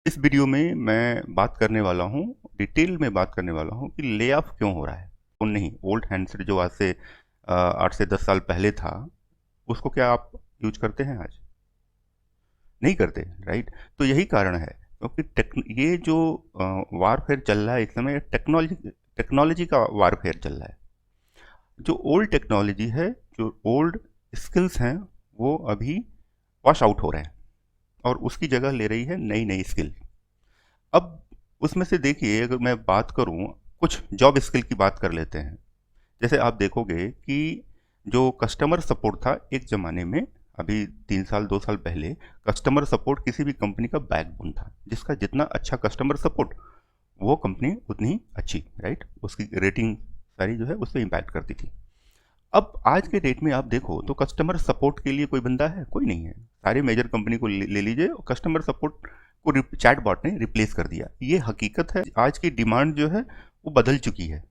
इस वीडियो में मैं बात करने वाला हूँ, डिटेल में बात करने वाला हूँ कि ले ऑफ क्यों हो रहा है। वो नहीं, ओल्ड हैंडसेट जो आज से 8 से 10 साल पहले था, उसको क्या आप यूज करते हैं आज? नहीं करते, राइट? तो यही कारण है, क्योंकि ये जो वारफेयर चल रहा है इस समय, टेक्नोलॉजी टेक्नोलॉजी का वारफेयर चल रहा है। जो ओल्ड टेक्नोलॉजी है, जो ओल्ड स्किल्स हैं, वो अभी वॉश आउट हो रहे हैं और उसकी जगह ले रही है नई नई स्किल। अब उसमें से देखिए, अगर मैं बात करूं, कुछ जॉब स्किल की बात कर लेते हैं। जैसे आप देखोगे कि जो कस्टमर सपोर्ट था एक ज़माने में, अभी 3 साल 2 साल पहले, कस्टमर सपोर्ट किसी भी कंपनी का बैकबोन था। जिसका जितना अच्छा कस्टमर सपोर्ट, वो कंपनी उतनी ही अच्छी, राइट? उसकी रेटिंग सारी जो है उस पर इम्पैक्ट करती थी। अब आज के डेट में आप देखो तो कस्टमर सपोर्ट के लिए कोई बंदा है? कोई नहीं है। सारे मेजर कंपनी को ले लीजिए, कस्टमर सपोर्ट को चैट बॉट ने रिप्लेस कर दिया। ये हकीकत है। आज की डिमांड जो है वो बदल चुकी है।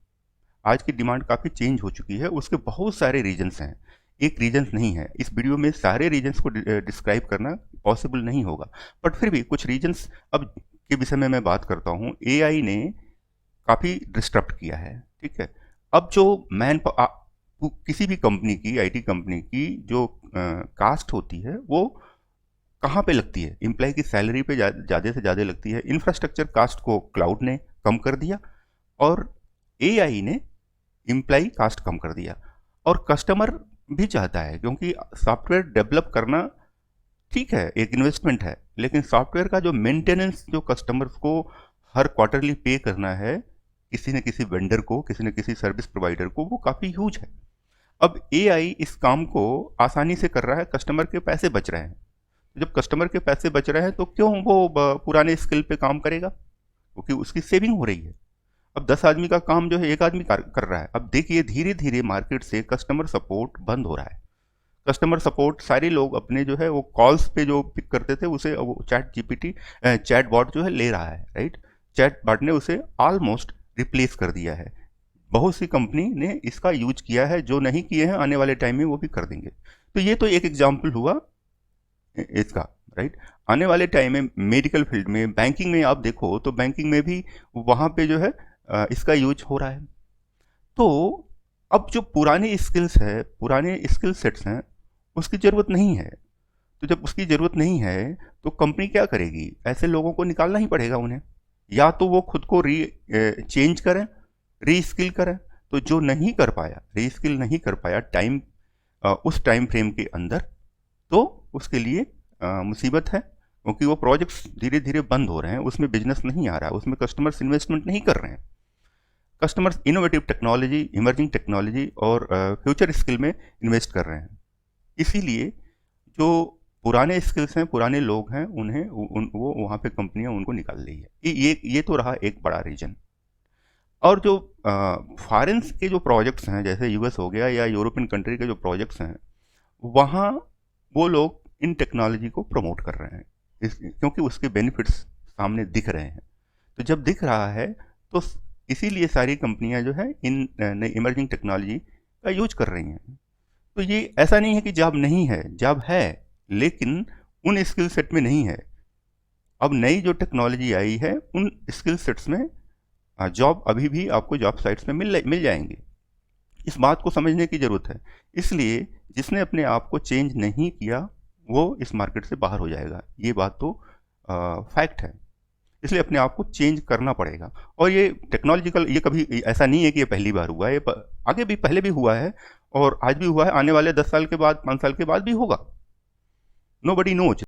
आज की डिमांड काफ़ी चेंज हो चुकी है। उसके बहुत सारे रीजंस हैं, एक रीजंस नहीं है। इस वीडियो में सारे रीजंस को डिस्क्राइब करना पॉसिबल नहीं होगा, बट फिर भी कुछ रीजंस अब के विषय में मैं बात करता हूँ। एआई ने काफ़ी डिस्टर्ब किया है, ठीक है? अब जो किसी भी कंपनी की, आईटी कंपनी की जो कास्ट होती है, वो कहाँ पे लगती है? एम्प्लॉय की सैलरी पे ज़्यादा से ज़्यादा लगती है। इंफ्रास्ट्रक्चर कास्ट को क्लाउड ने कम कर दिया और एआई ने एम्प्लॉय कास्ट कम कर दिया। और कस्टमर भी चाहता है, क्योंकि सॉफ्टवेयर डेवलप करना ठीक है, एक इन्वेस्टमेंट है, लेकिन सॉफ्टवेयर का जो मेंटेनेंस, जो कस्टमर्स को हर क्वार्टरली पे करना है किसी न किसी वेंडर को, किसी न किसी सर्विस प्रोवाइडर को, वो काफ़ी ह्यूज है। अब एआई इस काम को आसानी से कर रहा है, कस्टमर के पैसे बच रहे हैं। जब कस्टमर के पैसे बच रहे हैं तो क्यों वो पुराने स्किल पे काम करेगा? क्योंकि उसकी सेविंग हो रही है। अब 10 आदमी का काम जो है एक आदमी कर रहा है। अब देखिए, धीरे धीरे मार्केट से कस्टमर सपोर्ट बंद हो रहा है। कस्टमर सपोर्ट सारे लोग अपने जो है वो कॉल्स पे जो पिक करते थे, उसे वो चैट बॉट जो है ले रहा है, राइट? चैट बॉट ने उसे ऑलमोस्ट रिप्लेस कर दिया है। बहुत सी कंपनी ने इसका यूज किया है, जो नहीं किए हैं आने वाले टाइम में वो भी कर देंगे। तो ये तो एक एग्जाम्पल हुआ इसका, राइट? आने वाले टाइम में मेडिकल फील्ड में, बैंकिंग में आप देखो तो बैंकिंग में भी वहाँ पे जो है इसका यूज हो रहा है। तो अब जो पुराने स्किल्स है, पुराने स्किल सेट्स हैं, उसकी ज़रूरत नहीं है। तो जब उसकी ज़रूरत नहीं है तो कंपनी क्या करेगी? ऐसे लोगों को निकालना ही पड़ेगा उन्हें। या तो वो खुद को चेंज करें, री स्किल करें। तो जो नहीं कर पाया, री स्किल नहीं कर पाया उस टाइम फ्रेम के अंदर, तो उसके लिए मुसीबत है, क्योंकि वो प्रोजेक्ट्स धीरे धीरे बंद हो रहे हैं, उसमें बिजनेस नहीं आ रहा है, उसमें कस्टमर्स इन्वेस्टमेंट नहीं कर रहे हैं। Customers innovative technology, emerging technology और फ्यूचर स्किल में इन्वेस्ट कर रहे हैं। इसीलिए जो पुराने स्किल्स हैं, पुराने लोग हैं, उन्हें वो वहाँ पे कंपनियां उनको निकाल रही है। ये तो रहा एक बड़ा रीजन। और जो फॉरेन के जो प्रोजेक्ट्स हैं, जैसे यूएस हो गया या यूरोपियन कंट्री के जो प्रोजेक्ट्स हैं, वहाँ वो लोग इन टेक्नोलॉजी को प्रमोट कर रहे हैं, क्योंकि उसके बेनिफिट्स सामने दिख रहे हैं। तो जब दिख रहा है तो इसीलिए सारी कंपनियां जो है इन नई इमर्जिंग टेक्नोलॉजी का यूज कर रही हैं। तो ये ऐसा नहीं है कि जॉब नहीं है, जॉब है, लेकिन उन स्किल सेट में नहीं है। अब नई जो टेक्नोलॉजी आई है, उन स्किल सेट्स में जॉब अभी भी आपको जॉब साइट्स में मिल जाएंगी। इस बात को समझने की ज़रूरत है। इसलिए जिसने अपने आप को चेंज नहीं किया, वो इस मार्केट से बाहर हो जाएगा। ये बात तो फैक्ट है। इसलिए अपने आप को चेंज करना पड़ेगा। और ये टेक्नोलॉजिकल, ये कभी ऐसा नहीं है कि ये पहली बार हुआ है, आगे भी पहले भी हुआ है और आज भी हुआ है, आने वाले 10 साल के बाद, 5 साल के बाद भी होगा। नो बडी नोज।